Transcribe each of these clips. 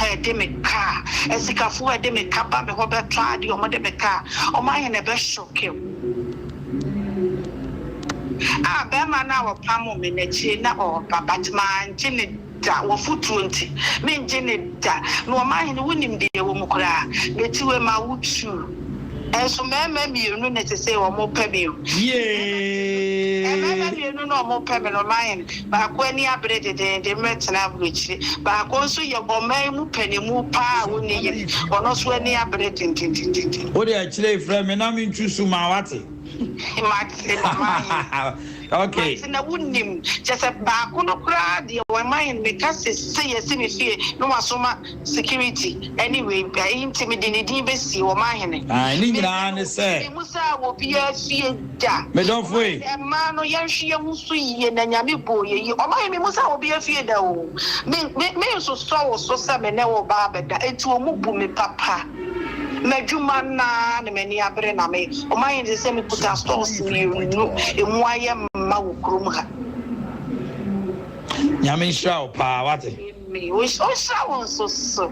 where de me car esikafu where de me kaba me ho betwa de omo de me car Omanhene be shock you be ma na wo pamo me na chi na o but man chine da wo futu nti me njine da no Omanhene wonim de wo mukura betiwe ma wutu enso meme mienu na tese wo mo pebio meme mienu no mo pebe no Omanhene ba ko ani abrede de metna abrochi ba ko so ye boman mu panimu pa woni ye ono so ani abrede tintintin o de akire frame me na me ntwusu ma wate okay na wunim just ba ko no kra de Omanhene me ka se yes me fie no wasoma security anyway ba intimidate be si Omanhene ni nyina ne se musa wo bia fie da me don foi ma no yanhwe musu ye na nyame boye yi Omanhene musa wo bia fie da o me so so se me ne wo ba beda enti o mu bu me papa Medjuma na meni abre na me Omanhene se me puta stores ni no emu aye ma wo krom ha nyame shao pa wate me o shao so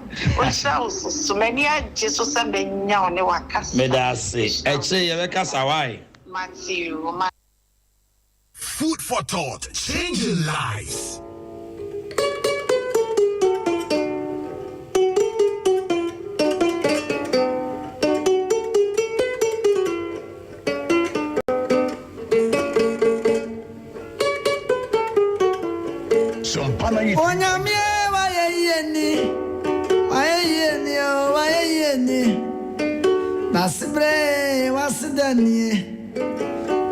many a Jesus and nya one wakasa me da se eche ye be kasa wai Matthew food for thought changing lives. Sompa Onyame wayeni Nasibre wasidani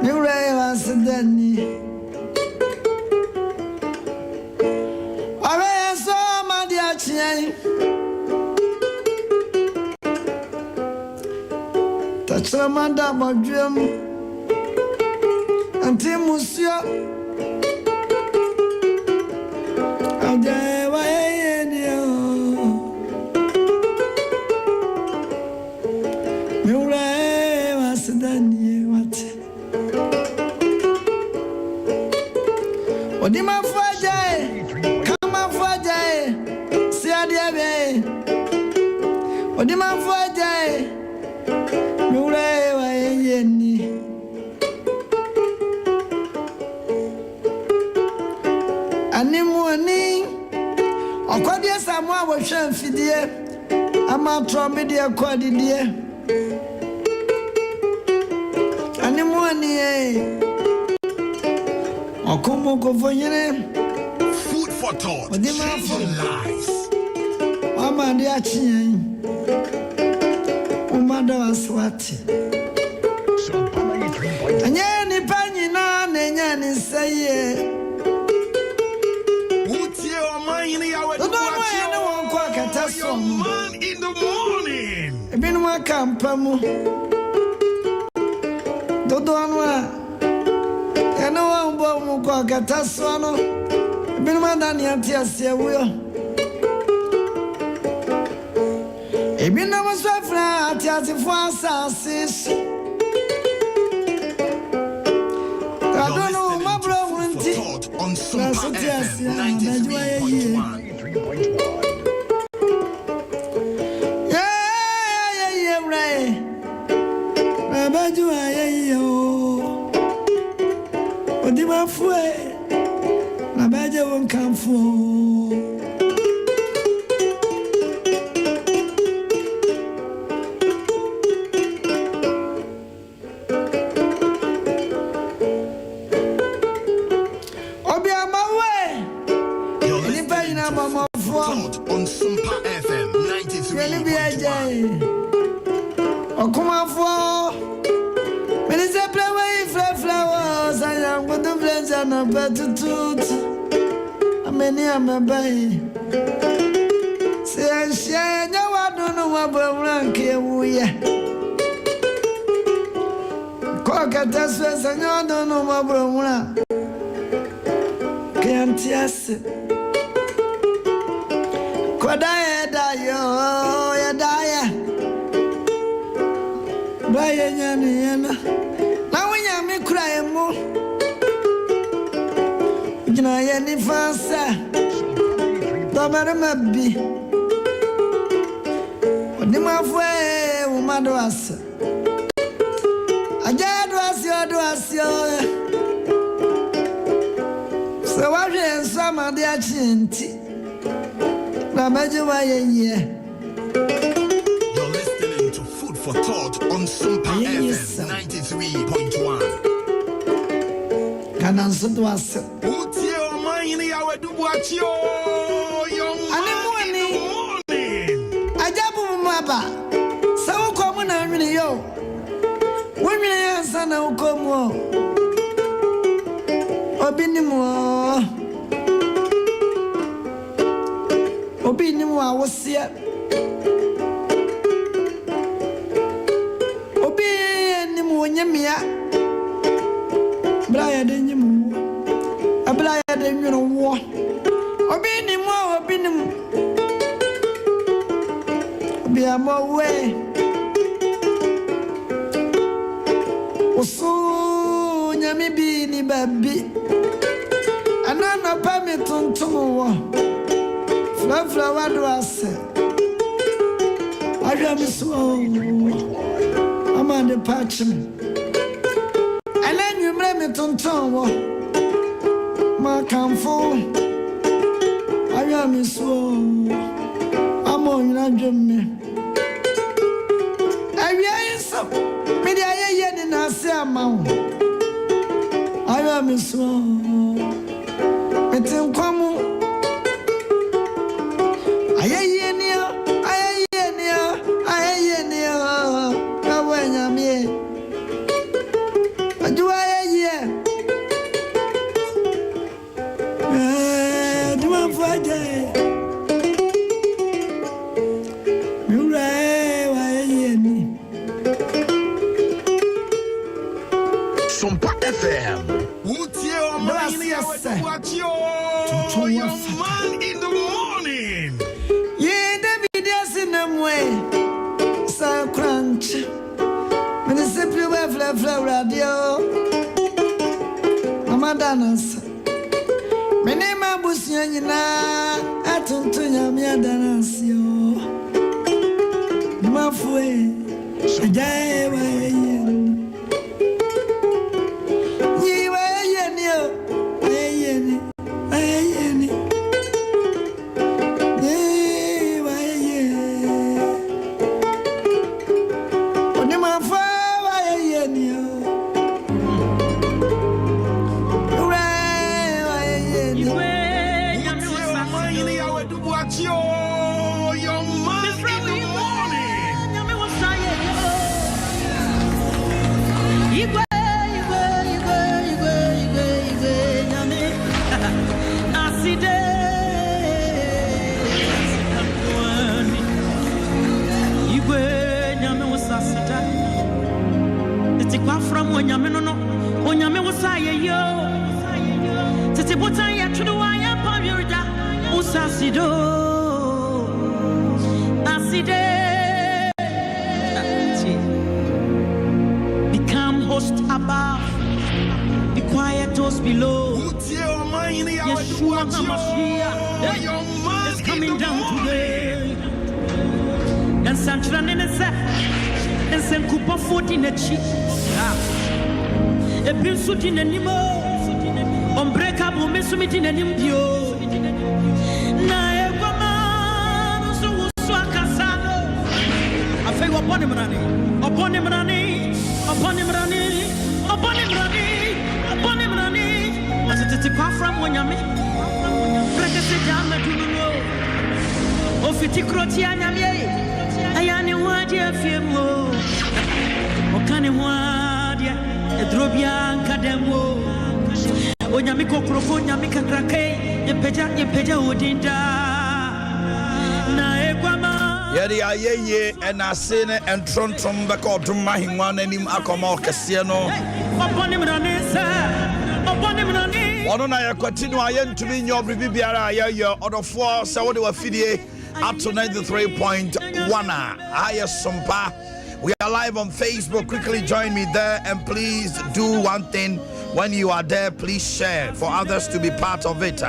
Mure wasidani Awe so madi achien Tachramanda bodwem Anti musio Odima fajae, kama fajae, siadiabe. Odima fajae, mure wa yeni. Animu ani, okwadie samwa wo hwe mfidie, ama tromedie kwadidie. Animu ani food for thought changing lives. Mama dia chin umada waswati anya ni panyina na nya ni saye utie Omanhene Yaw do no won kwa kataso man in the morning ebinu makampamu do anwa eno wambo mu kwa kataso no ebinu madani atiase wuyo ebinu masafra atiase fo asase adono mabro wunti on Sompa FM 93.1 Odima fue na baje won kanfo Obi amawe ni pa ina mama fo on Sompa FM 93.1 Okuma fo Menise play flowers I am going to bless and a better tooth. Many am a bay. Say, I share no, I don't know what rank here. Cocatas, and I don't know what bromra. Can't yes. Could I die? Oh, ya die. Brian, now when you make cry more. Jina ya ni fansa Babara mabi Nimafwe umadoas. Ajadoas. So what is some of the chinty? You're listening to Food for Thought on Sompa FM 93.1. Can answer to us. Boakye Omanhene Yaw do Boakye young man in the morning. Ajabu maba. So come on and yo. Women answer now come on. Obinimo. Obinimo I was here. Obinimo nyamia. Brian Denimu. A Brian Denimu. Obinimo. Be a more way. Oso nyami bi ni baby. Anana pa me tontomo. Flower do us. I am so. I'm on the patch. And then you blame it on Tom. My comfort. I am so. I'm on your dream. I am so. Maybe I am in a sermon. I am so. It's in common. Sompa FM. Boakye Omanhene Yaw do Boakye young man in the morning. Yeah, David is in the way. So crunch. When it's simply flow radio. Amadanas. My name is Busianina. I told to Yamia Danasio. My way. Become host above, be quiet those below. Yeshua HaMashiach is coming down today. And Sanchran in a set, and Senkupa foot in a cheek. A bill suit in a nimo, unbreakable missumit in a nimbio. Upon him running, upon him running, upon him running, upon him running, upon him running. Was it a car from Wanyame? Breakfast down the Duno. Of Fiticrotiana, I am a word, dear Fimo. O Caniwadia, a Drobian Cademo. Onyamiko Crofonia, Mika Krake, a Peja Odinda. Naeguama. Yadi aye and I seen it and tron back up to my one and him Akomo Cassiano. Upon him running, upon him running. One I continue I am to be in your Bibiara, your other four, so what do I feed up to 93.1. I Sompa. We are live on Facebook. Quickly join me there and please do one thing. When you are there, please share for others to be part of it.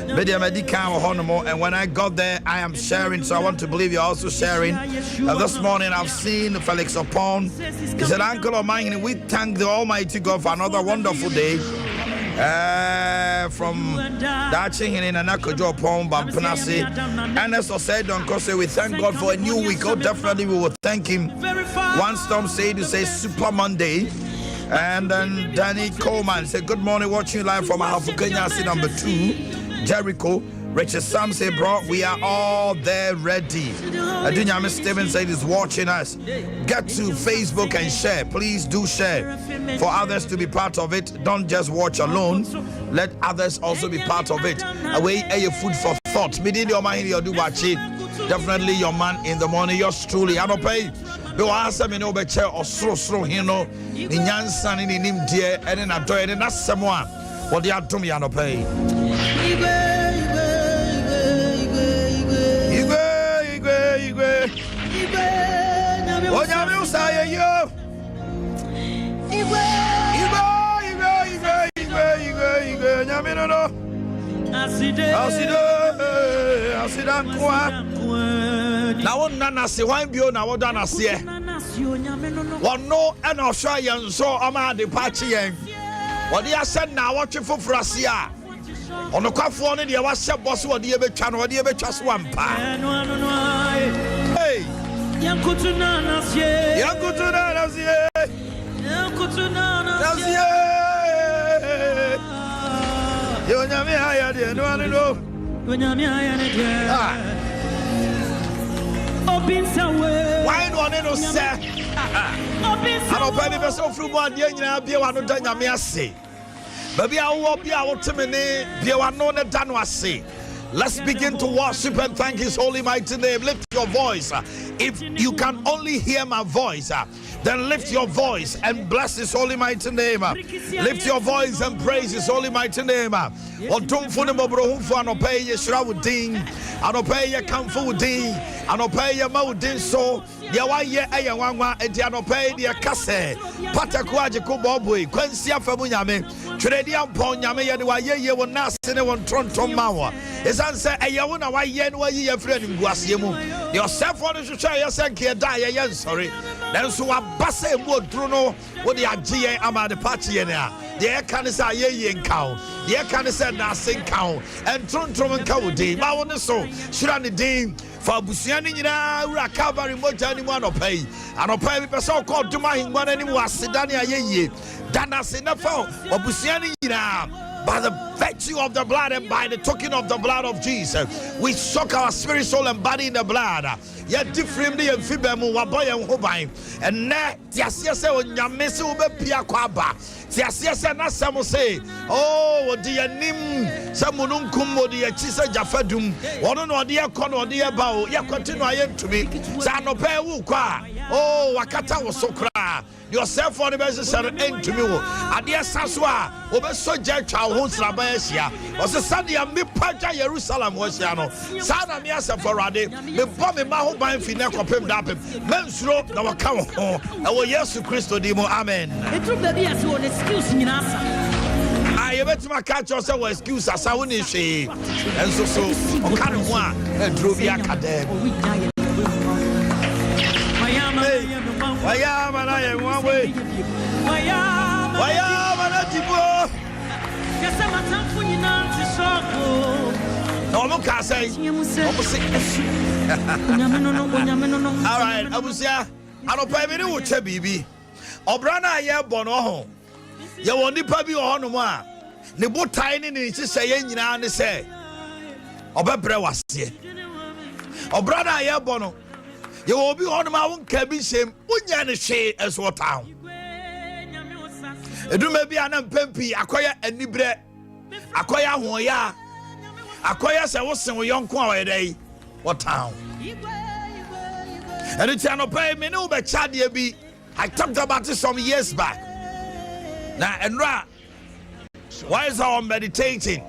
And when I got there, I am sharing, so I want to believe you're also sharing. This morning I've seen Felix Opon. He said, Uncle Omanhene, we thank the Almighty God for another wonderful day. From Daching in Anakojo Pom Bampanasi. And as I said, Uncle, say we thank God for a new week. Oh, definitely we will thank Him. One storm said to say Super Monday. And then Danny Coleman said, good morning, watching you live from Kenya, number 2, Jericho. Richard Sam said, bro, we are all there ready. Adunyame Steven said he's watching us. Get to Facebook and share. Please do share for others to be part of it. Don't just watch alone. Let others also be part of it. Away your food for thought. Omanhene Yaw do Boakye. Definitely your man in the morning. Yours truly. I don't pay. Be answer me no be chair or sro hino. Ni nyansa ni nim die ene na do ene na semwa. What they are to me I don't pay. Onyame usaye yo. Igwe. Nyame no. Asida kwa. Na won nana se wan bio na woda na se. Won no e na hwa yen so ama de pachi yen. Wodi asɛ na wotwe foforo se a. Ono kwafo no de wahyɛ boss wodi e betwa no wodi e betwa so ampa. Hey. Yankutuna nasie. Yo nyame aya de no anu no. Nyame aya ne de. Why no one no say? I don't pay me so through one year nyina bia wa no da nyame ase. Baby awo bia wo temene bia wa no ne da no ase. Let's begin to worship and thank His holy mighty name. Lift your voice. If you can only hear my voice, then lift your voice and bless His holy mighty name. Lift your voice and praise His holy mighty name. Otumfo ne mobrohumfo anope ye shira wudin, anope ye kamfo wudin, anope ye ma wudin so, ye wa ye eye wanwa enti anope de kase. Pataku ageko boboi, kwansi afamu nyame. Twredi ampon nyame ye de wa ye won nase ne won trontom mawa. Esan se eye wona wa ye ne wa ye frɛ ne nguase mu. Yourself on the show yourself ke da ye sorry. Then so abase mu odru no wo de agye ama de party ye ne a. De kan say ye nkaw. De kan say na se nkaw. En trontom nkaw de. Ma wo ne so shira ne din. For abusia ni nyina wura Calvary moja ni mu anopai. Anopai bi pese ko duma hingwa na ni mu aseda ne ayeye. Dana se na fa abusia ni nyina. By the virtue of the blood and by the token of the blood of Jesus, we soak our spirit, soul, and body in the blood. Yet different and fibemu waboy and hobai. And ne tiasiase on yamese ube pia kwaba. Tiasiase na samo say, oh, dear nim, samununkum, or dear chisa jafadum, or no dear con or dear bow, ya continue I am to me. Sano pe ukwa. Oh, wakata was so cry. Yourself for the message and end to me. Adia Saswa, Obeso Jacha, who's Rabasia, or the Sunday and me Paja Jerusalem was Yano. Sana Miasa for Rade, me bomb in my home by Finako Pim Dapim, Men's rope, now come home, and we yes to Christo Demo, Amen. It took the BS one excuse in answer. I bet my catch yourself excuse as I wouldn't say, and so, kind of one, and drove the academy. Why am I one way? Why am I not? Yes, I'm a tough for you now to show. No, can't say. All right, I was here. I don't pay me to watch a baby. Obrana, ya bono. You won't be probably on one. The boat tiny and she say, and say, Obebre was here. Obrana, ya bono. You will be on my own cabin, shame, Unyana shade as what town. It may be an umpempi, acquire a nibre, acquire Hoya, acquire some young choir day. What town? And it's an pay me no but Chadia be. I talked about it some years back. Now, and Ra, why is our meditating?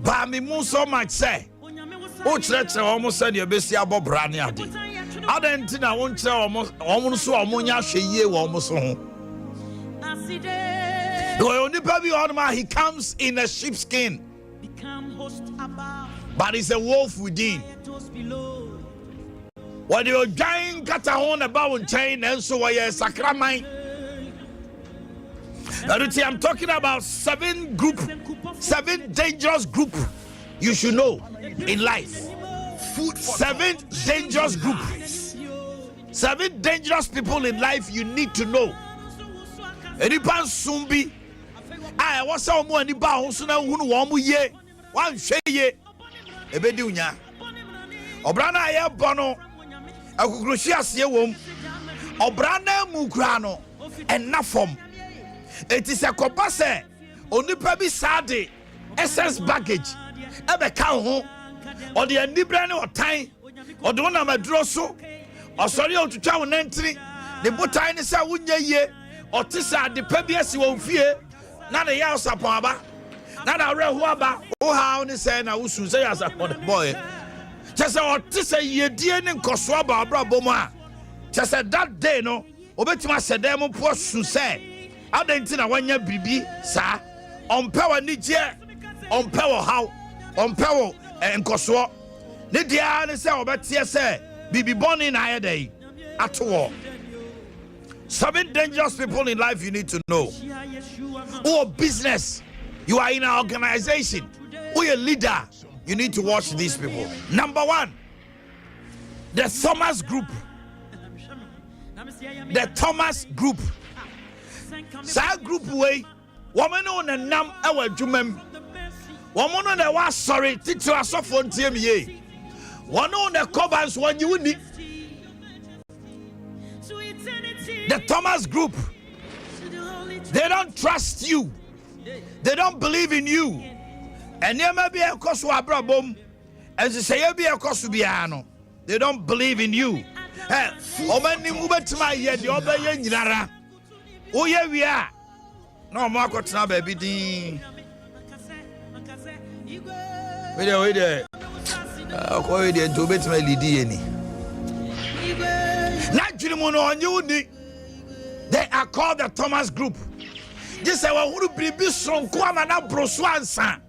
By me moon so much say. Oh, church almost said your best about Braniadi. I didn't I won't tell almost so ammonia she ye almost home. He comes in a sheepskin, but he's a wolf within. When you're giant catahon about chain and so I sacrament. I'm talking about 7 dangerous group you should know in life. 7 dangerous group. 7 dangerous people in life you need to know. Anypan sumbi. I was someone in Bahusuna who ye. One sheye. Ebedunya. Obrana ya bono. Akukrushias ye wom. Obrana mukrano. And nafom. It is a copase. Only baby sade. SS baggage. Ebe kaho. Or the Nibrano or time. Or the one I'm a drosso. Or sorry, to chow an entry. The butine is a wunya ye. Or tisa the pebias won't fear. Not a house upon ba. Not a rehuaba. Oh, how they say now, who say as a boy. Just a tisa ye dear and Koswaba, Braboma. Just at that day, no. Obetima said, them poor say. I don't think I want your baby, sir. On power, Niger. On power, how? On power and Koswa. Nidia, and say, but say, Bibi born in higher day. At all. 7 dangerous people in life you need to know. Or business. You are in an organization. Or a leader. You need to watch these people. Number 1, the Thomas Group. The Thomas Group. Sa group way. Woman on a nam our jumem. Woman on the was sorry. Teacher us off on TMA. One on the cobans when you need. The Thomas Group, they don't trust you. They don't believe in you. And there may be a cost to Abraham, and they say, be a cost to Biano. They don't believe in you. Omani move to my head, the other young Yara. Oh, yeah, we are. No, Marco Tana, baby. Wait there. I'll call you to bet my lady. Not Jimon on you. They are called the Thomas Group. This is what will be strong. Kwamana Broswansa.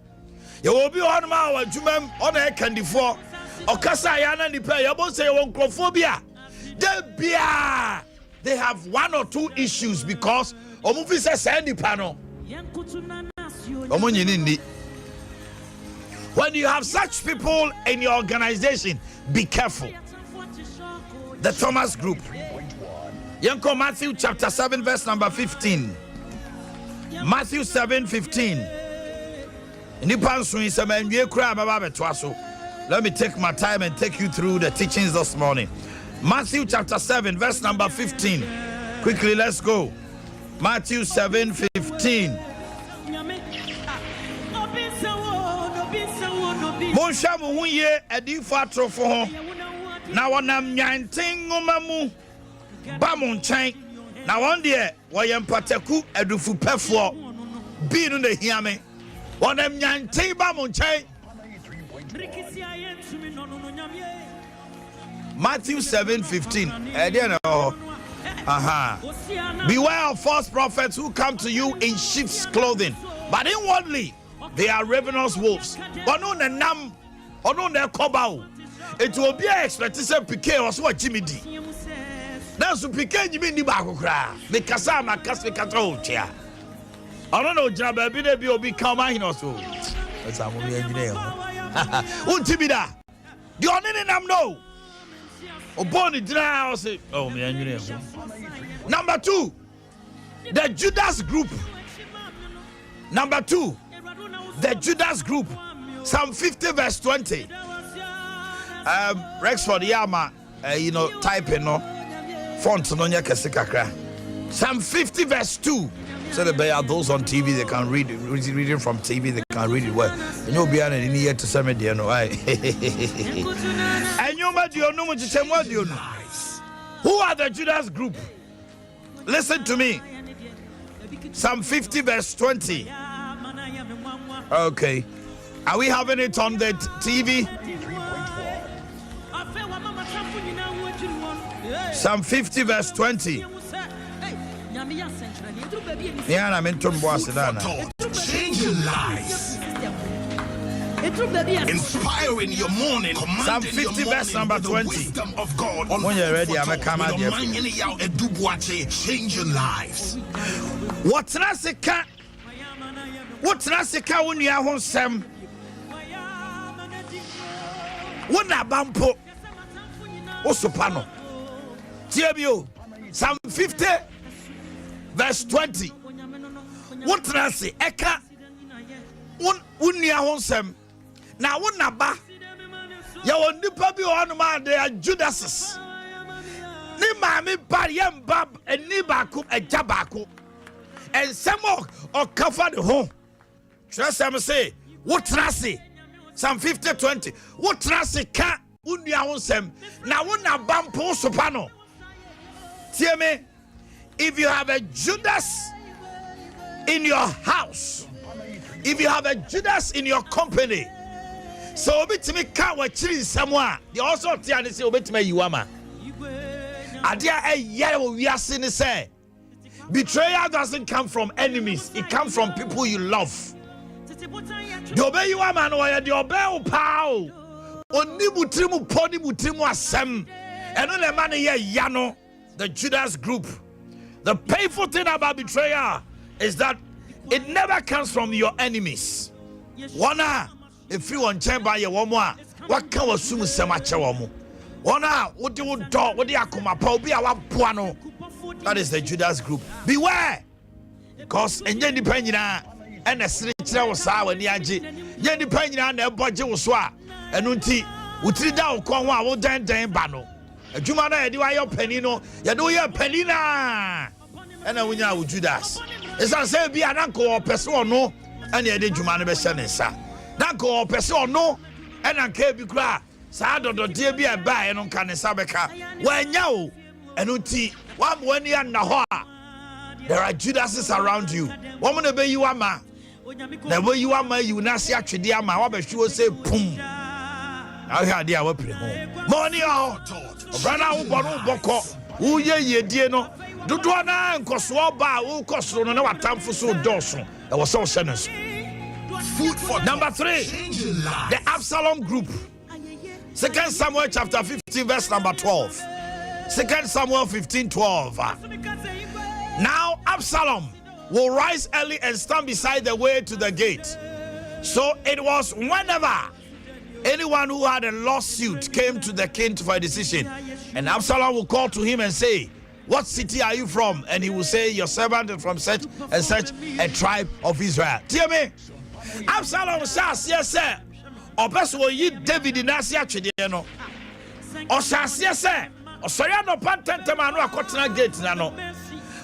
You will be on my Jumem on a candy for Okasayana Nipa. You won't say oncophobia. They have 1 or 2 issues because Omufisa Sandy Pano. When you have such people in your organization, be careful. The Thomas Group. Yanko Matthew chapter 7 verse number 15. Matthew 7:15. Let me take my time and take you through the teachings this morning. Matthew chapter 7 verse number 15. Quickly, let's go. Matthew 7:15. Monsha muye edifu atrofo ho. Na wonam nyanten ngomamu ba mo nkyɛn na wɔn deɛ wɔyɛ mpataku adufu pɛfoɔ bi no na hia me wɔnam nyanten ba mo nkyɛn. Matthew 7:15. Beware of false prophets who come to you in sheep's clothing, but inwardly they are ravenous wolves. Ono na nam, ono na kobao. It will be an expectation PK or so Jimmy D. Now, so PK Jimmy D Bakukra, the Kasama Caspicato chair. I don't know, Jabba, be obi come in also. That's a movie engineer. Untibida. The only name no. O born in dry say, oh, me engineer. Number 2, the Judas Group. Number 2, the Judas Group. Psalm 50 verse 20. Rexford Yama, typing no font no nya kese kakra. Psalm 50 verse 2. So they are those on TV, they can read reading from TV, they can read it well. And you'll be on any year to send me there, no. And you might know what you say, what do you know? Who are the Judas Group? Listen to me. Psalm 50 verse 20. Okay. Are we having it on the TV? Psalm 50 verse 20. Niana mentum boasidana. Change your lives. Inspiring your morning. Psalm 50 verse number 20. Wisdom of God. When you're ready, I'm a camera. Omanhene Yaw Boakye. Change your lives. What's Nasika when you are home, Sam? What na bampo? Osopano. Tiabio. Psalm 50 verse 20. What Nasi Eka? When you are home, Sam? Now, what na ba? You will nipa be on man. They are Judases. Ni mami bariyam bab and ni baku a jabaku. And some or cover the home. Trust them say, what Nasi? Psalm 50:20. What Nasi can unya honsem? Now one na bampo sopano. Hear me? If you have a Judas in your house, if you have a Judas in your company, so obit me can't watch someone. You also tell say obit me you ama. Adia a yellow we are seeing say betrayal doesn't come from enemies, it comes from people you love. The obey you are man or the obey pow. Oni mutrimu poni mutrimu asem. And on the man here yano, the Judas group. The painful thing about betrayal is that it never comes from your enemies. Wana, if you want to buy your woman, what can we assume so much? Wana, what do you do? What do you akuma pa obi awa puano? That is the Judas group. Beware, because enye nipa nyina ena sire kire wo saa wani age. Ye nipa nyina na eboje wo so a enu nti utiri da wo kon ho a wo dan ba no. Adwuma na ye di wa yo pani no, ye do ye pani na. Ena wonya wo Judas. Esa say bi ananko opese ono ena ye de dwuma no be hye ne nsa. Nanko opese ono ena nka bi kura saa dodode bi e ba e no nka ne nsa beka. Wanya o enu nti wa mo ani na ho a there are Judases around you. Woman obey you ama. The way you ama you na see atwede ama wa be hwe say pum. I hear dia wa pire ho. Money o. Obrana wo bonu boko. Wo ye yedie no. Dodo na nkoso ba wo kosoro no na watamfo so doso. E wo so hye no so. Food for Number 3. The Absalom group. 2 Samuel chapter 15 verse number 12. 2 Samuel 15:12. Now Absalom will rise early and stand beside the way to the gate. So it was whenever anyone who had a lawsuit came to the king for a decision, and Absalom will call to him and say, "What city are you from?" And he will say, "Your servant is from such and such a tribe of Israel." Hear me? Absalom says, "Yes, sir." Obeso yi David nasi atwede no. O says, "Yes, sir." O soya no pantentema no akotena gate na no.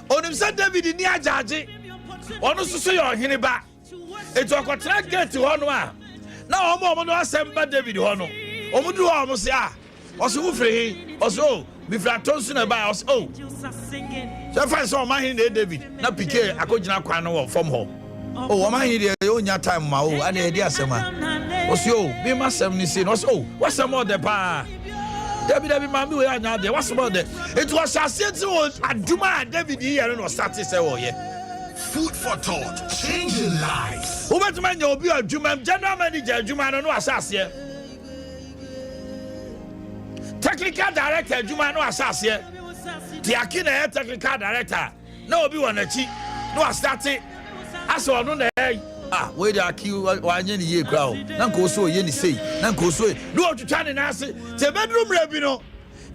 Onim say David ni ajaje. Onu susu yo hene ba. Eto akotena gate ho no a. Na omo no asem ba David ho no. Omo du ho omo se a. Oso wo free. Oso bi fra tonsu na ba oso. Oh. So fa so Omanhene David na pike akogina kwan no wo fom ho. Oh, Omanhene dey onya time ma o. Ana e dey asema. Oso bi ma sem ni se no. Oso what's some more the pa? David mami we anya there. What's about that? It was associated with aduma David here no start say wo ye. Food for thought. Change your lives. Who bet man you be aduma general manager aduma no asase. Technical director aduma no asase. Tiaki na technical director. Na obi won achi. No start aso no na we dey kill wanye ni ye kra o na nko so ye ni sei na nko so no otwitwa ne na ase te bedroom rebi no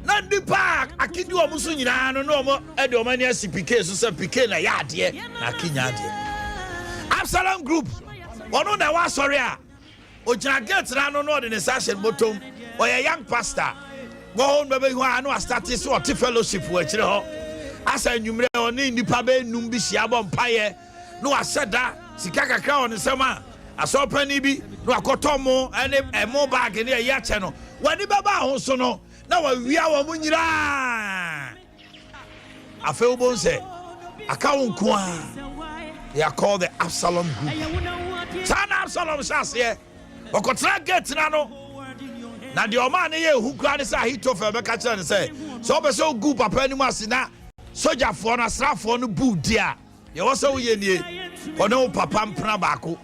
na ndi park akidi o muso nyina no no mo e de o mani asipike so se pike na ya ade na kinya ade. Absalom group ono na wa sorry a o jina gate na no no de ne session bottom o ye young pastor go home bebe hu a no start so o fellowship wa kire ho asa nwumre oni nipa be num bi hia bo mpaye no aseda sika kakra on nsema asopani bi no akotomo ene emo bag ne ya che no wani baba ho so no na wa wia wo munyira afa ubon se akawon ko a they are called the Absalom group. Sana Absalom shase okotra gate na no na de o man ye hu kra ne say Ahitofel be ka kire ne say so be so gu papa ni mu asina soldier for na sra for no bu dia ye wo so ye nie ono papa mpna baako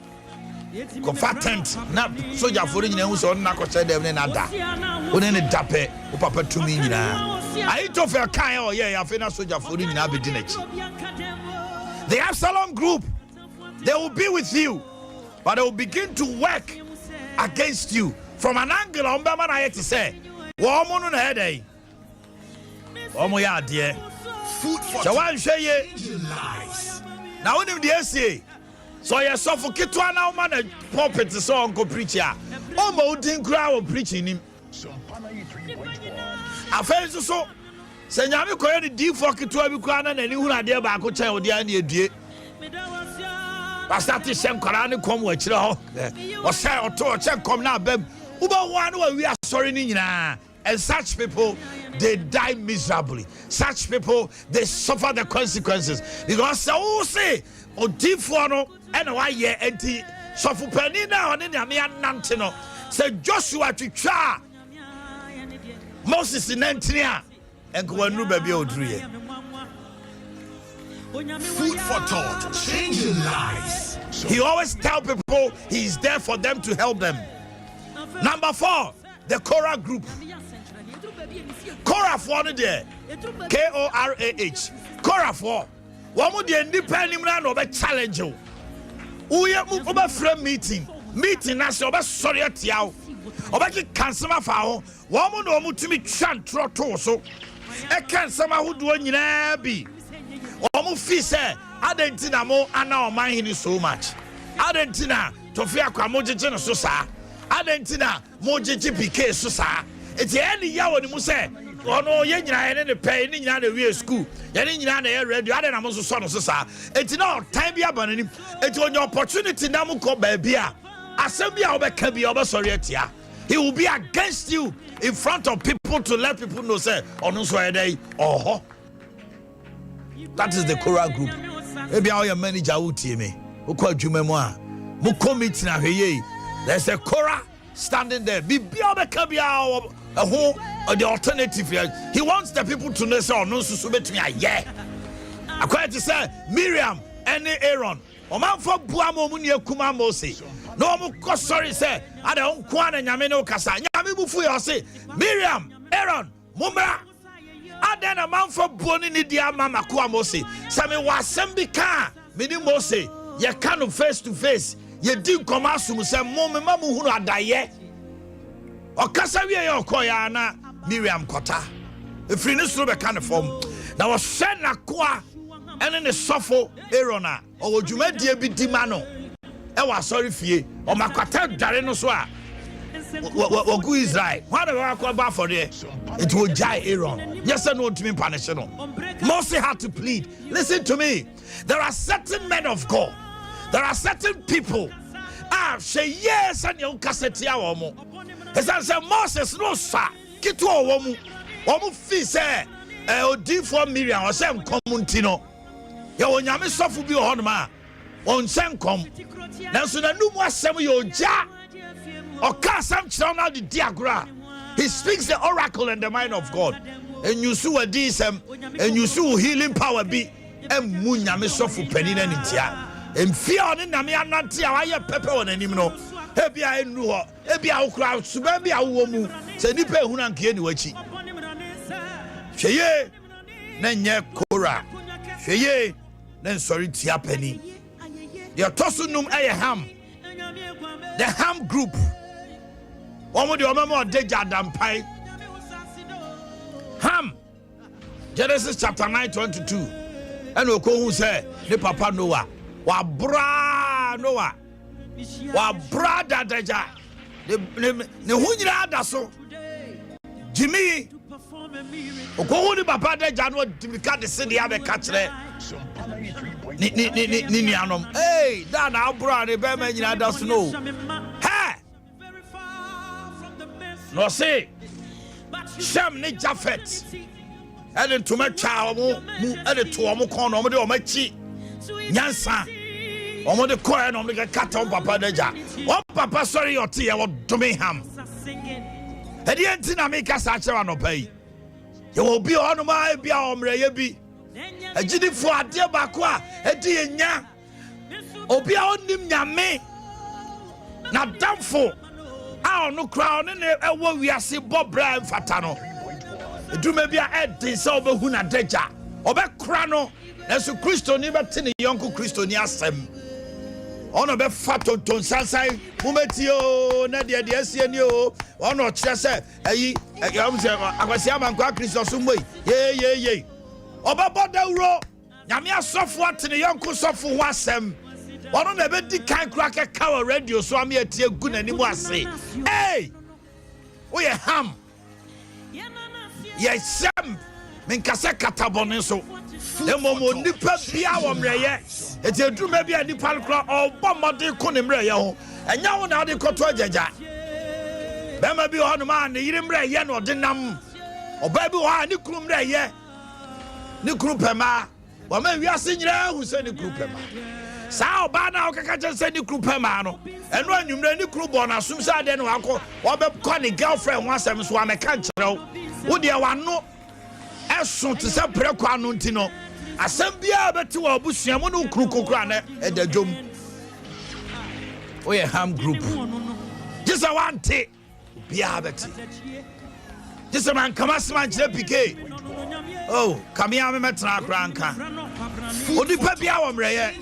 ko fatent na soldier for nyina hu so na ko che dem ne na da woni ne dape wo papa tumi nyina ayi to fe kan o ye ya fe na soldier for nyina be di nachi. The Absalom group, they will be with you, but they will begin to work against you from an angle on Bama na to say woman on head eh omo ya de Food for so wan hwe ye lies. na wonim de say so ye suffocate na woman na pulpit so onko preacher omo udin kura wo preaching nim afenso so se nyame koye de D4 keto bi kura na nani hunu ade ba ko chen ode an edue pastor shem kora ne kom wa kire ho o say oto chen kom na bam uba wan wa wi asori ni nyina. And such people, they die miserably. Such people, they suffer the consequences. Because so say, o D4 no and why ye enti suffer penny na on na me anante no. Say Joshua to twa Moses in Antioch and go nu baby odruye. Food for thought, changing lives. He always tell people he's there for them to help them. Number 4, the Korah group. Korah 4 there. Korah. Korah 4. One more the independent man over challenge you. We are over frame meeting. Meeting as over sorry at you. Over the cancer foul. One more no to me chant trotoso. A cancer who do in be. Almost fee say, Adentina mo and now Omanhene so much. Adentina to fear Kwamoji Sosa. Adentina Moji PK Sosa. It's any yaw when you say, oh no, yen and the pay in the real school. Yen in the radio, I don't know son of Sosa. It's not time be abandoning. It's on your opportunity now, baby. Assembly can be over sorry. He will be against you in front of people to let people know, say, oh no, so day, oh. That is the Korah group. Maybe our manager will tell me. There's a Korah standing there. Be the alternative here. He wants the people to know, say, oh no, so bet me, yeah. According to say, Miriam and Aaron. Oman for Buamo Munia Kuma Mose. No more sorry, say, I don't Kwan and Yamino Kasa. Yamibu say, Miriam, Aaron, Mumba. Aden a man for boni ni dia mama kwa Mose. Sami wasembi ka mini Mose. Ye kanu face to face. Ye di komasu mu se mo me mamu hunu adaye. Okasa wie ye okoya na Miriam kota. Efri ni suro be kan form. Na wo hwe na kwa ene ne sofo Aaron a o dwumadie bi di ma no. E wa sorry fie. O makwata dware no so a Wagu Israel. What about for there? It will jai Aaron. Yes, I know to me punish no. Moses had to plead. Listen to me. There are certain men of God. There are certain people. Say yes, and you cassette yawomo. As I said, Moses no sir. Kitu womu. Womu fi say D4 Miriam or some communtino. Ya wonyame sofu bi ohonma. On senkom. Nanso na numu asem yo ja. Or Kasam Chana the Diagra. He speaks the oracle and the mind of God. And you see what this and you see healing power be and Munyame sofu penina nitia. And fear on in Namia Nantia, I have pepper on an imno. Hebi I knew her. Hebi I crowd, Subabi a woman. Say Nipe Hunan Kieniwachi. Sheye, Nanya Kora. Sheye, then sorry Tia Penny. Your Tosunum Ayaham. The Ham group. One with your memory of Deja Dampai. Ham. Genesis chapter 9:22. And we who say, the Papa Noah. Wa bra Noah. Wa bra da Deja. Ne hunyira adaso. Jimmy. Oko ni Papa Deja no dimika de se dia be ka kire. Ni anom. Hey, da na bra ne be ma nyira adaso no. Hey. No say Shem ni Japhet and to my child and to omo kon omo de omachi nyansa omo de ko and omo de cut on Papa Deja. Oh Papa sorry your tea I do me ham. E di enti na make us actually no pay. You will be on my be omre ye bi Agidi fo ade baako a edi enya obi a onim nyame na damfo a ono kra ono ne ewo wiase bobra mfata no eduma bia edin se obehu na dager obekra no Yesu Kristo ni beti ne yonko Kristo ni asem ono be fato ton sansai mumetio na de asie ni o ono kire se ayi am se akwasi amankwa Kristo so moi ye obabo dawro nyame asofo atene yonko sofo ho asem ono na be di kan kra ke kawa radio so am atie gu nani mu ase hey we ham ye sem men kase katabone so Emomo nipa bia wo mreye eti eduma bia nipa kra obo mode ko ne mreye ho enya wo na de koto ajaja bema bi ho no ma ne yiri mreye no de nam oba bi ho ne kru mreye ne kru pema wa ma wiase nyira hu se ne kru pema sa oba na o kaka je se ne kru pema no eno anwumre ne kru bo na sum sa de no akọ wo be ko ne girlfriend ho asem so wa me ka nkire wo de wa no eso te se preko anu ntino asem bia beti wa obusua mo no kru kokra na edadwom oye ham group just a one te bia beti just a man come as man pk oh come here me metra kranka odipa bia wo mreye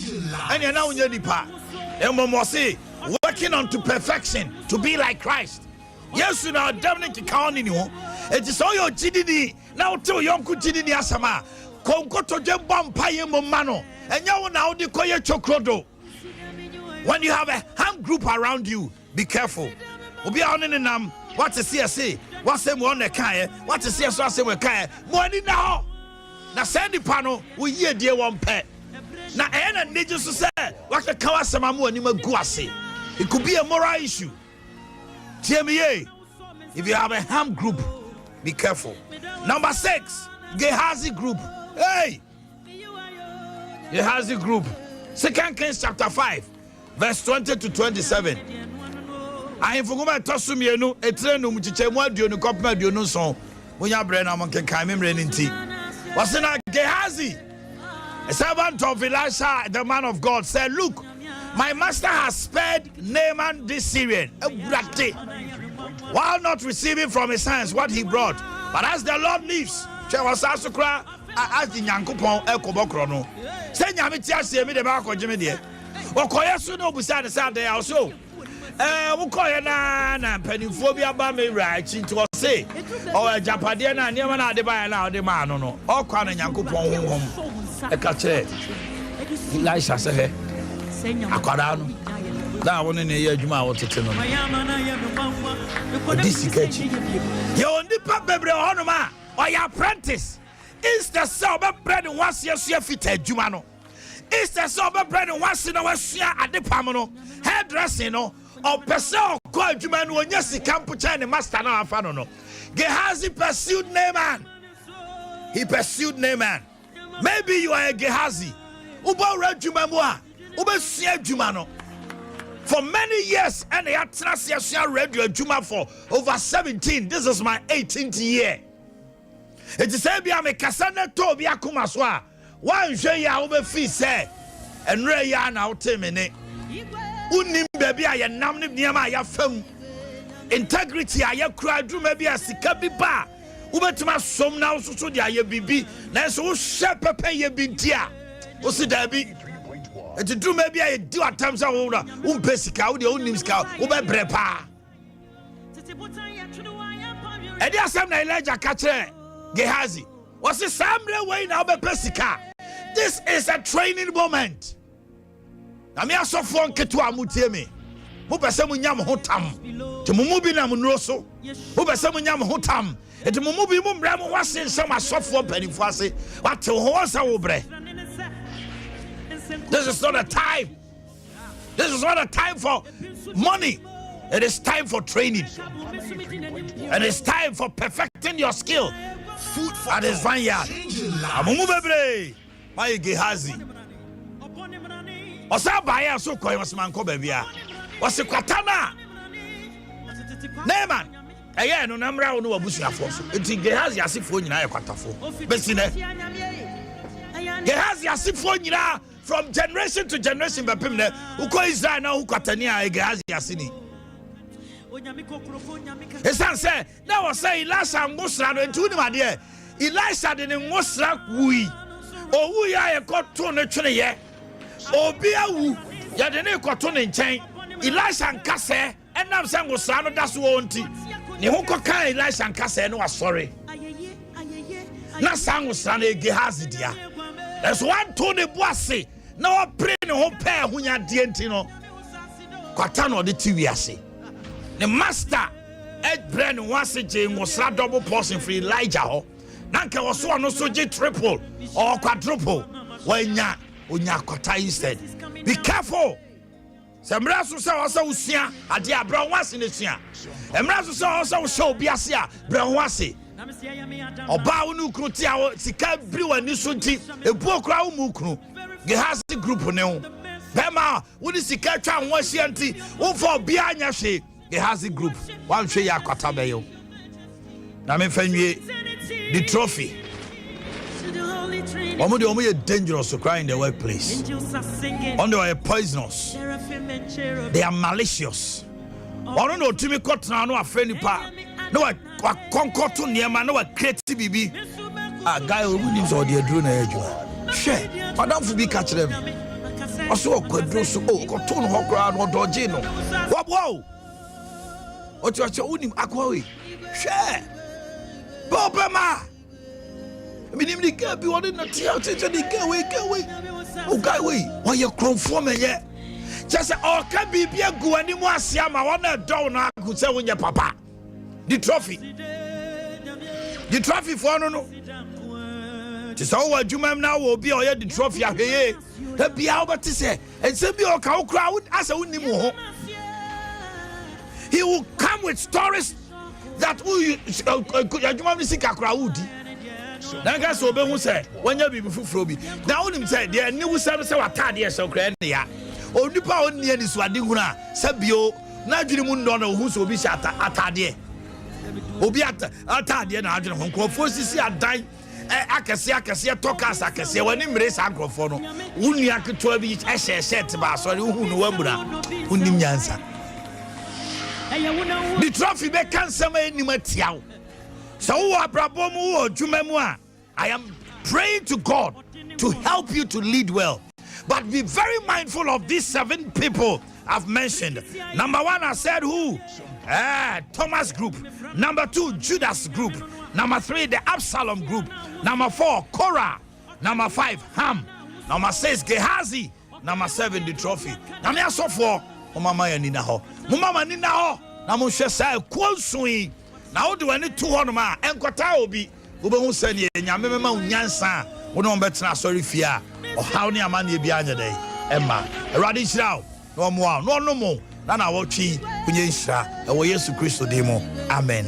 ene na wonya dipa emmo say working on to perfection to be like Christ. Yes, you know, definitely count in you. It is all your GDD. Now, tell your GDD asama. Kongo to jump paye momano. And you now the koye chokrodo. When you have a ham group around you, be careful. Obi on in nam. What is CSA? What's the one that kaya? What is CSA? We kaya. Money now. Na send the panel. We hear dear one pet. Na ena needs to say. What the kawasama mo ni maguasi. It could be a moral issue. If you have a ham group, be careful. Number 6, Gehazi group. Hey, Gehazi group. 2 Kings chapter 5, verse 20 to 27. I inform to sumienu etrenu mchichemu aduonu kopma aduonu so. Munya bre na monke kan memre nti. Wasena Gehazi, a servant of Elisha, the man of God, said, "Look, my master has spared Naaman this Syrian, while not receiving from his hands what he brought. But as the Lord lives, as the Yankupon Ekobokro no. Say Yamitia say me the Marco Jimmy dear. Or Koyasu no beside the Saturday also. Ukoyana Pennyphobia Bami right into a say, or a Japadiana never not the buy now the man no. Or Kwan and Yankupon home. A catcher. Elisha say. Akwadano da won ne ye adwuma wotete no odisi kachi ye oni pa bebre honoma or your apprentice is the so be bread once yesu fita adwuma no is the so be bread once no wasua adepam no hairdressing no or person ko adwuma no onya sika mpocha ne master na afa no no. Gehazi pursued Naaman. He pursued Naaman. Maybe you are a Gehazi uba adwuma mu a for many years, and I radio Juma for over 17. This is my 18th year. It is a be Kasana Toby Akumaswa. One Jaya over fee say, and Rayan out temene. Unim baby, I am naming near my film. Integrity, I have cried, maybe a sikabi bar. Ubertuma some now so dia ye bibi, Nanso shepherd pay ye bintia. What's the Debbie? To do maybe I do at times I will pesca, the own names cow, Uber Brepa. And there's some Elijah catcher, Gehazi. Was the same way now by Pesica? This is a training moment. I'm here so fun Ketua Mutemi. Who by some yam hotam to Mumubina Munroso, who by some yam hotam, and to Mumubi Mumram was in some software penny for us. What to horse our breath. This is not a time. This is not a time for money. It is time for training. And it's time for perfecting your skill. Food at his vineyard. Amumubebre. My Gehazi. Osa baya so koy was man ko bebia. Was kwatana. Naaman. Eye no namra no abusuafo so. Enti Gehazi asifo nyina ye kwatafo. Besine. Gehazi asifo nyina from generation to generation bepem ne uko Israel na ukatani a Gehazi asini esan say na wo say Elisha ngosra no entu ni made Elisha de ne ngosra wui owu ya ye koto ne twene ye obi awu ya de ne koto ne nchen Elisha nkase enam say ngosra no daso wonti ne ho koka Elisha nkase no asori na sangosra na Gehazi dia there's one to the boise na o pray ne ho pa hunya de enti no kwata no de ti wiase the master ed brain wase je ngosra double portion for Elijah ho na nke wo so no so je triple or quadruple wanya onya kwata instead. Be careful. Semra so se wo se usia ade abra wase ne sua emra so se wo se wo show biase a bra wase oba wonu kru ti a sika bri wani so nti ebu okra wo mu kru Gehazi group ne ho bema woni sika twa ho ahia nti wo fo bia anya hwe Gehazi group wan hwe ya kwata beyo na me fanwie the trophy omo ye dangerous to cry in the workplace on they are poisonous, they are malicious. Ono no timi kotna no afeni pa no wa konko to niema no wa create bibi a guy who needs all the adru na adwuma hwe madam fu bi ka kire me oso okwadro so o koto no hokra no doje no wo o ti unim akwa we hwe bobema minim ni ka bi woni na ti out ti di ka we o guy we why you cromfo me ye just o ka bibi agu ani mu ase ama wona do no agu se wonye papa the trophy for no ti so wa adwuma na wo bi o ye the trophy ahweye e bia obati se ense bi o ka okra asa wonim ho. He will come with stories that adwuma ni sika kra wudi na ga so be hu se wanya bibi fufuro bi na wonim se de ni wu se watade e so kra ne ya onipa onni ani so ade hunu a sabio na adwene mu ndo na hu so obi sha atade obi atade na adwene ho nkrofo sisi adan akese tokas akese wani mire sa nkrofo no wunu aketo bi ehye ba so hu no wamura unim nyansa the trophy be cancel any matiao. So I am praying to God to help you to lead well. But be very mindful of these 7 people I've mentioned. Number 1, I said who? Thomas group. Number 2, Judas group. Number 3, the Absalom group. Number 4, Korah. Number 5, Ham. Number 6, Gehazi. Number 7, the trophy. Number 4, Mama Nina ho. Mama Nina ho. Na mo hwe sai kwonsui. Na wo de wani to ho no ma enkota obi. Wo be hu sane nyame mema unyansa. Wo no betena sorry fia. O haw ne amane bi anya dai. Emma. Erade hiraw. No mo a. No mo. Na wo twi kunye hira. E wo Yesu Kristo demo. Amen.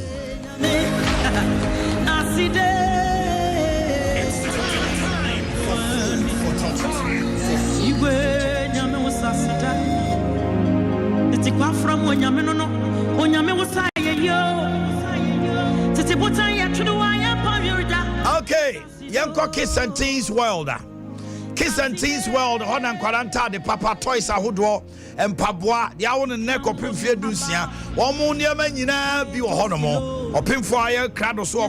From when you're no, when you're okay, Yanko Kiss and Teens World. Kiss and Teens World, Honan Quaranta, the Papa Toys Ahudwo, and Pabwa, the Awan and Neck of Pimfia Ducia, one more near Menina, be a honomo, or Pimfire, Krados War,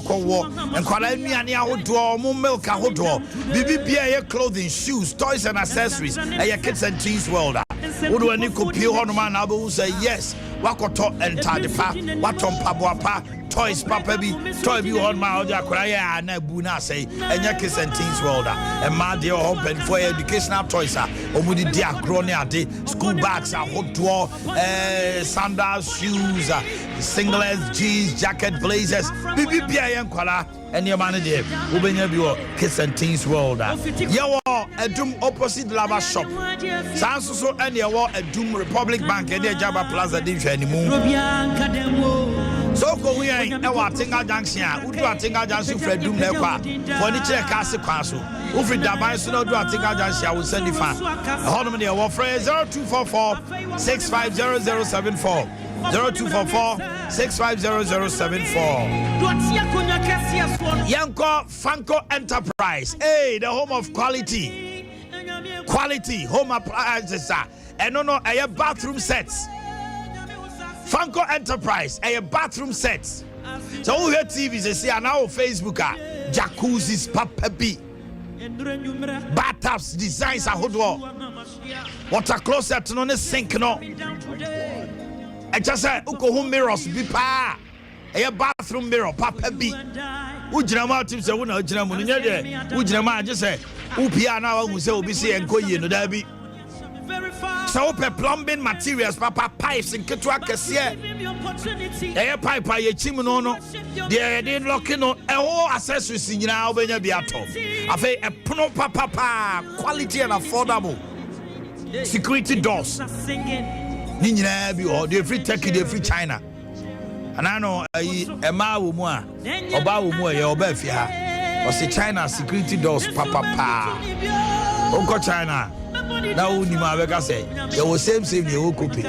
and Quarami and Yahudwo, Mumilka Hudwo, BBPA clothing, shoes, toys and accessories, and your Kids and Teens World. Would when you compare Honoman Abu say yes, Wakoto and Tadipa, Watom Pabuapa, toys papa bi toy bi on my oja kraya na buna say enya Kids and Teens World and my dear open for educational toys omudi dia grone ade school bags hot door sandals shoes singlets jeans jacket blazers bibi bia yen kwala and your man there ubenya bi Kids and Teens World yawo edum opposite lava shop sanso so and yawo edum Republic Bank and Jaba Plaza dey hwanimu so go we e wa tinga junction udu atinga junction fredum na kwa for ni chere ka se kwa so u free daban so na udu atinga junction we send fa honum de wo free 0244 650074 0244 650074. Yanko Fanko Enterprise. Hey, the home of quality home appliances. And no, a bathroom sets. Fanko Enterprise, a bathroom sets. So we hear TVs, they see now Facebook, jacuzzis, papa B, bathtubs, designs, a hot water closet, no sink, no. I just said, Uko home mirrors, be pa, a bathroom mirror, papa B. Ujama tips, I wouldn't know, Ujama just say, Upiana, who say, Obisi and Koyi, no, that be. So plumbing materials, papa pipes and ketwakes, yeah. A pipe, a chimono, they didn't lock in on all accessories in now when you be at home. I say a pro papa quality and affordable security doors. Ninja be or the free Turkey, the free China. And I know a ma woman, Oba woman, your befia, or say China security doors, papa pa. Uncle China. Now you might say you will same you copy.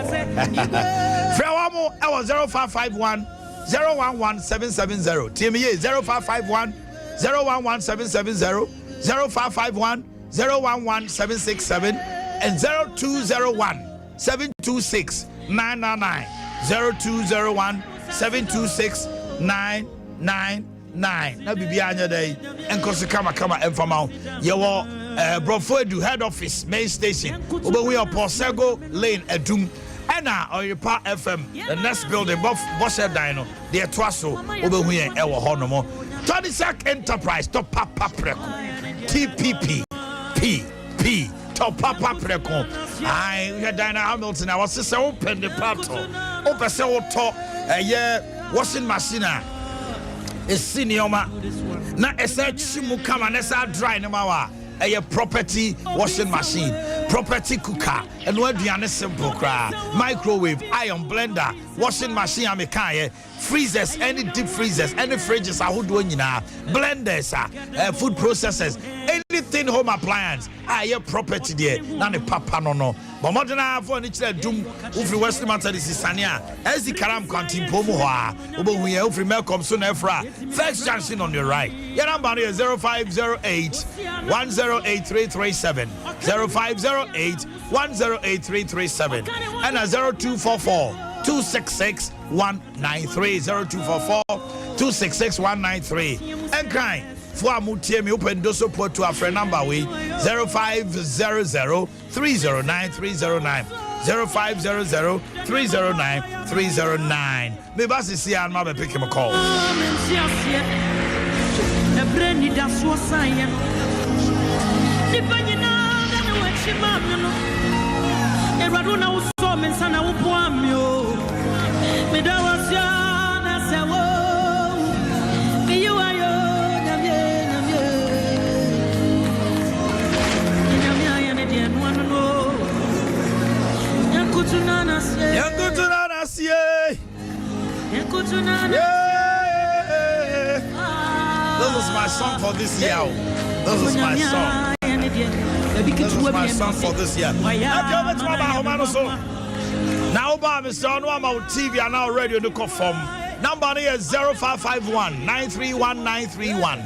Frewamo I was 0551 011770. TME 0551 011770 0551 011767 and 0201 726 999 0201 726 999. Na bibi anya day enkosi kama and from out your Brofoedu head office main station over we are Posego Lane Edum Ena or your Part FM the next building Bosher Dino the Twaso over here Ewa Honomo Tonisac Enterprise to Papa Preco TPP PP to Papa Preco I we had Dina Hamilton I was just open the plateau open so to washing machine is senior na esa chimu kama nesa dry no mawa a property washing machine, property cooker, and what do you simple cry? Microwave, iron blender, washing machine, freezers, any deep freezers, any fridges, blenders, food processors, anything home appliance, property there, none of papa no. But more than I have one each doom, Ufri Western Matter is Sania, as the Karam Quantin Pomoa, we have Ufri Malcolm Soon Efra, first junction on your right. Your number is 0508 108337 0508 108337 and a 0244 266 193 0244 266 193 and kind. For Mutie me open do support to our friend number we 0500 309 309 0500 309 309. Me basi see and ma be pick him a call. This is my song for this year. This is my song. This is my song for this year. Now, Mr. Onwama TV and now radio to confirm. Number is 0551 931 931.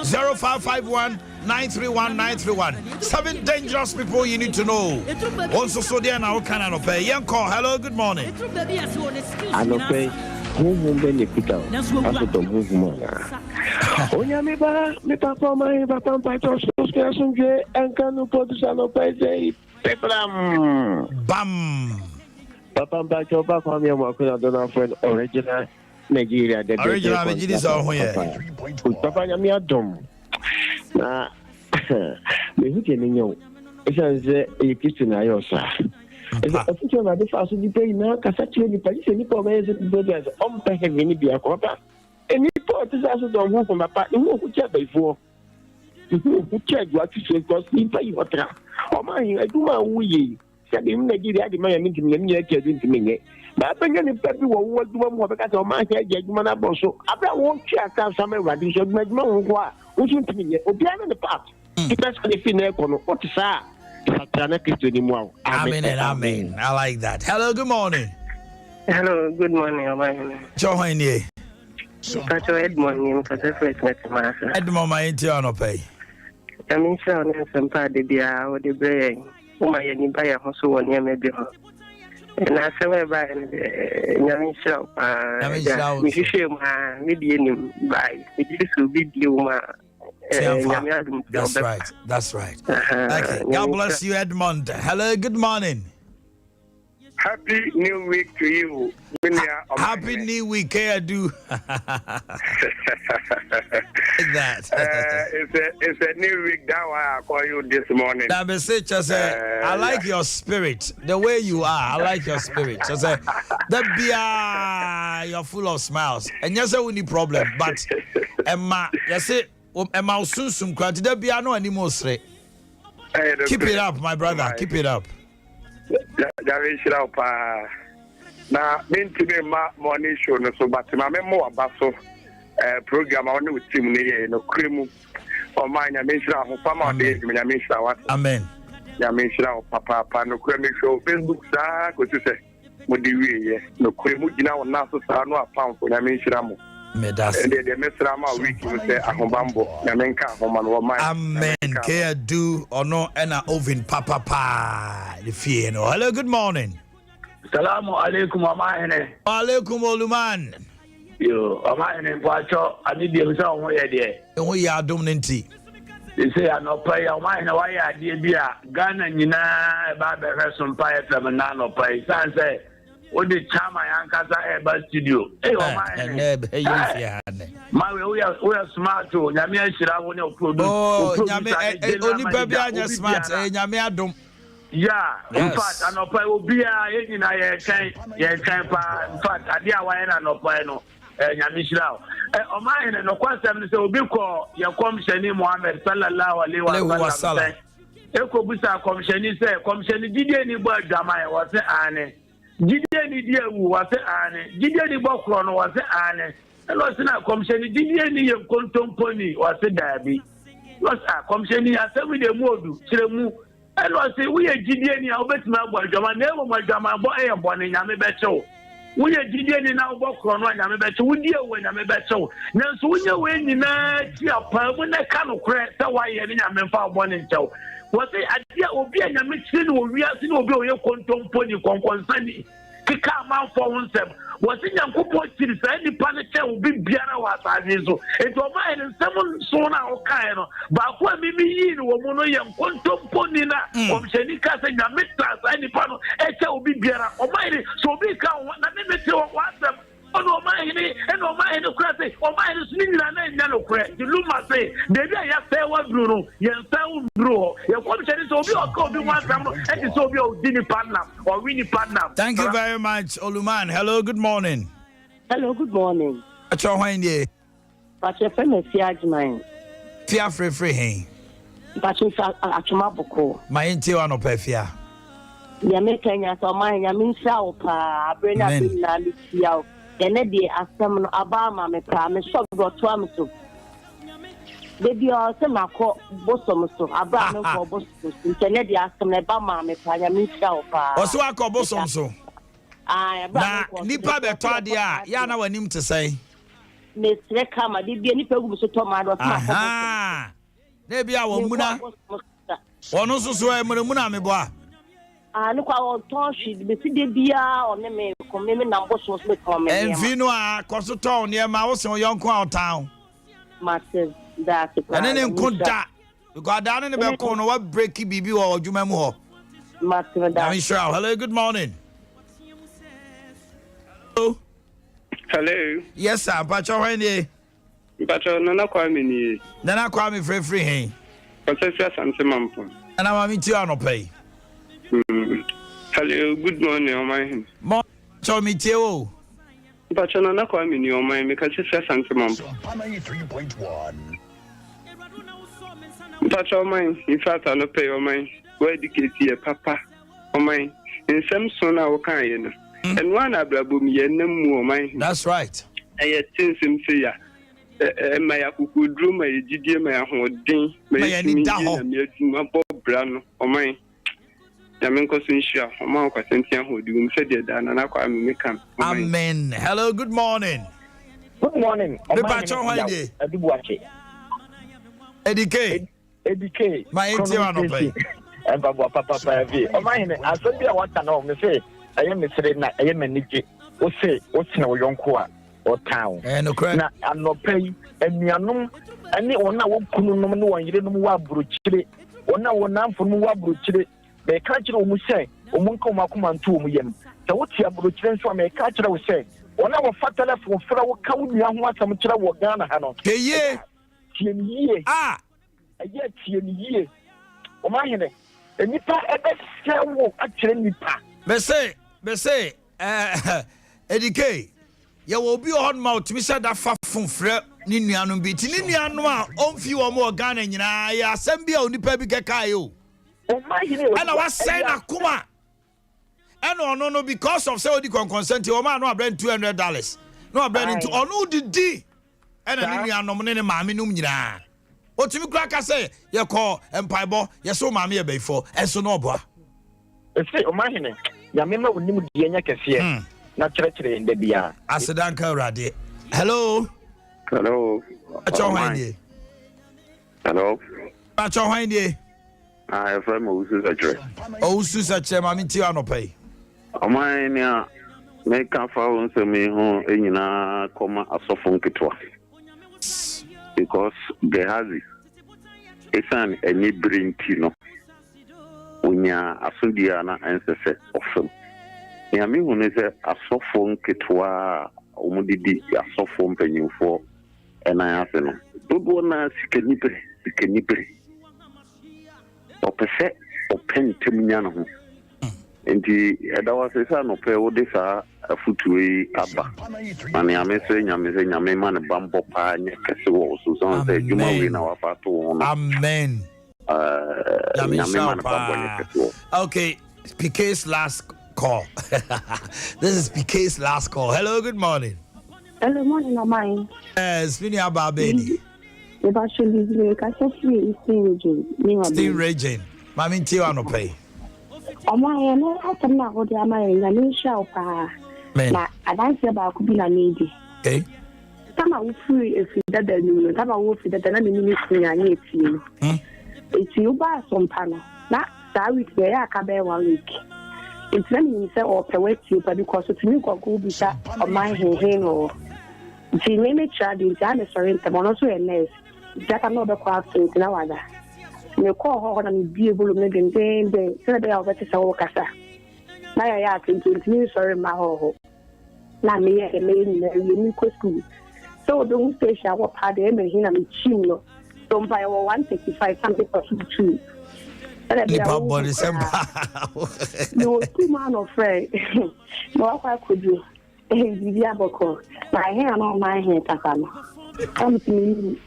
0551 931 7 dangerous people you need to know. Also, so there now can I pay? Young call. Hello, good morning. I don't pay. Who benefit out? That's what the movement. Onya me papa my papa pato so scarcely and can put the salon pay bam. Papa pato papa me working on the friend original Nigeria. The original Nigeria is all here. Papa me a dumb. Na me who can you? It's a kitchen I also. I think you're not the first to pay now, Cassatio, the police, and the brothers on pay any be a quarter. And you put this also don't move from my partner who check before. Who check what you say because he pay your trap. Oh, my, I do my way. Said him, Nigeria, the man meeting me, into me. But I think any people will do more because of my head, man, so I won't check out some radiation, make no one who's in me, or behind the path. Depends on the female, what is that? Amen and amen. I like that. Hello, good morning. Hello, good morning, Omanhene. Omanhene. Pacho Edmond, for the first master. Edmond, my intern, pay. I mean, sound and some party beer or the brain. Omanhene buy a house one year maybe. And I say, well, by Yamin Shop, medium by this will be you. That's right. That's right. Okay. God bless you, Edmond. Hello, good morning. Happy New Week to you. Happy New Week, I do. That. It's a new week. That's why I call you this morning. That message, I like your spirit, the way you are. I like your spirit. I say, you're full of smiles, and yes, we need problem. But Emma, you say, Emma, soon, that be no anymore. Keep it up, my brother. Keep it up. Now, me today morning show no so, but my memo about so program I want to team no cream or mine. I mentioned how far days. I mentioned what. Amen. I mentioned how Papa no cream show Facebook star. Go to say, what do we no cream? You know, now so no pound for I mentioned how. Medas. And the Mr. Week you say Ahobambo. I mean, Amen. Care do or no? And oven Papa pa. The fear no. Hello. Good morning. Salamu alaikum Omanhene. Alaikum Oluman. Yo, Omanhene Pacho, I need you so one year. And we are dominanty. They say I no pay Omanhene why I did beer. Ghana Nina Baba Sompa from Nano pay. San say, what the chama Yankasa Eba studio. Hey Omanhene. My we are smart too. Nyame Shira won your produce. Oh, Nyame only baby are smart. Nyame adom. Yeah, in fact, I know will be a in a kind, in fact, I dear wine and no pano, Yamishlau. Omanhene, no question, so be called your commission Mohammed Sallallahu Alaihi Wasallam. Ekobusa commission say, commission did any word Jamai was Anne. Did any dear who was Anne. Did any Bokron was Anne. And was not commission, did any contemporary was a derby. Was a commission, I said with the modu, Chiremu. And I say, we are Gideon, I'll bet my boy, Jama, never my Jama boy, a born in Yamibecho. We are Gideon in our book on Yamibecho, we deal when Yamibecho. Now, so when you're winning, when I can't crack, so why you're in Yamfa one and two. Was it idea will be a Yamitsin or Riasin will be your contom pony concern? Kick out for oneself. Was in your couple cities, any panic will be Biana was Azizo. It was mine and someone sona or kind of. But when me in woman, young quantum ponina, from Shenika and Yamitas, any panel, it will be Biana or mine. So be count one, let me tell what them. Oh, Omanhene, and Omanhene crazy, Omanhene singing and yellow crack. The Luma say, the day I say what Bruno, you sound Bruno. Your commission is over your copy one time, and it's over your Dini partner or Winnie partner. Thank you very much, Oluman. Hello, good morning. Hello, good morning. What's your name? But your friend is Fiajman. Fia free, hey. But you are Chumaboko. My intel no pefia. Yamekanya, so mine, Yamin pa, Brenda, Yao. Kennedy Asam Abama me promise shop got to Amso. Baby also my call bosom so Abraham for bosom. Kennedy Asam Abama me Payamisha. Also, I call bosom so. I Nipa Betadia, Yana want him to say. Miss Rekama, did be any people to Tomado. Ah, maybe I will Muna. One also swear Muna me boy. Look our toshi, the city beer or name, commitment numbers was with comment. And Vinoa, Costoton, near Mouse or young town. Massive, that and then could that. You got down in the back corner, what breaky BB or Jumamo? Massive, hello, good morning. Hello. Hello. Yes, sir, but you're in But Nana Kwame. Nana Kwame free, hey. But and I'm a meet you on pay. Hello, good morning, Omanhene. Show me too. But you're not coming in your mind because it's just Santamam. 93.1. But your mind, in fact, I'll pay your mind. Where educate your papa, or mine, in some son, our kind. And one abrabum, ye no more mine. That's right. I had seen him say, my Akuku drew my GD, my Hodin, my Brano, or mine. Amen. Hello, good morning. Good morning. Edike. My ATM and Baba Papa V. Omanhene, I said, I want to know, me say, I am Mr. I am a Niji. O say, what's no young qua or town. And no I'm not paying, and me alone, and the one now couldn't know one, you didn't know what bruchili, or now one now for more bruchili. They catch it, we say, Omunko Makuman 2 million. So what's your bruchili from a catcher, we say, or now a fatal for flower count young one, some trouble Ghana Hanon. Ye, ah, a yet ye. Omanhene. Nipa ebe actually nipa. Me say, Edike, ya will be on mouth, me said that far from Fred, Ninianum beat, Ninianua, on few or more Ghana, ya Sambia, Nipa Bigakayo. Omanhene, and I was saying, Akuma. And no, because of Saudi consent, your man, no, I brand $200. No, I brand into, or no, did D. And I didn't nominate Mammy. What you crack? I say, you call Empire Boy, yes, so mammy before, and so no boy. Say, Omanhene, Yamima will need the Yanka, not treachery in the Bia. I said, Uncle Raddy. Hello. Hello. At your handy. Hello. At your handy. I have a Susa. Oh, Susa, Mammy Tiano pay. Omanhene, make a phone to me home in a comma a sophomore kitwa. Because Gehazi is an any brain tino. Unya Asundiana and Sese of him. Yami when is a sophomore kitwa umudidi a sophomore penny for and I ask him. Dubona sikenipe. Or perfect or pen teminiano. And the was a son of Peodesa. A footway abba. And I'm saying, I'm man, Bambo Pine, Castle, Susan said, you may win our part. Amen. Okay, PK's last call. This is PK's last call. Hello, good morning. Hello, morning, Omanhene. Yes, Vinny Abba baby. If I should leave you, I said, still raging. Mammy Tiano pay. Omanhene, I can not hold your mind, I mean, shout. Na adanse ba ko bi na needi eh tama wo free if that the new tama wo free that na me ni free anya etie eti u ba Sompa no na sa week be ya ka be 1 week eti na me say o pe wetie pa because to me ko bi sa Omanhene no eti me child in jam sorry ntam no so nurse that no be kwa so na wada me ko ho na me bi ebulu me den say be ya obeti sa wo kasa na ya tintin sorry ma ho na me e me ko school so the station what part e me hina me chim no Sompa 165 something for 2 Nipa body Sompa no 2 man of friend no I could do e bi aboko my hair no my hair takano come to me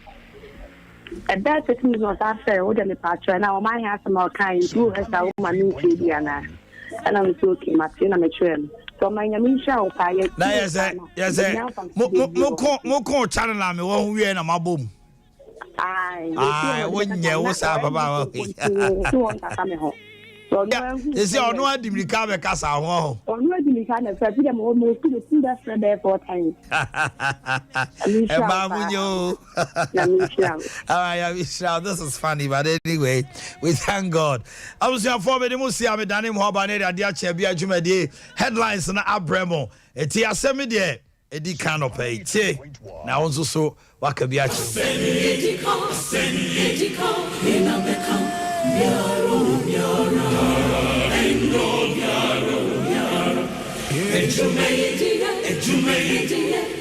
and that is not after all the patch now my hair some kind do has a woman in Diana. And I'm so okay, Martin, I'm a train. So my name is Shaw. Yes, Moko channel, I'm one way and I'm a boom. I wouldn't know what's up about it. Is your no idea recover Casa? Oh, already kind of them almost to the two that's there 4 times. This is funny, but anyway, we thank God. I was your former Musia, I'm Danim Hobanera, dear Chabia Jumadi, headlines and Abremo, a tia semi-dear, a decano pay. Now also so, Wakabiachi. Ejumedi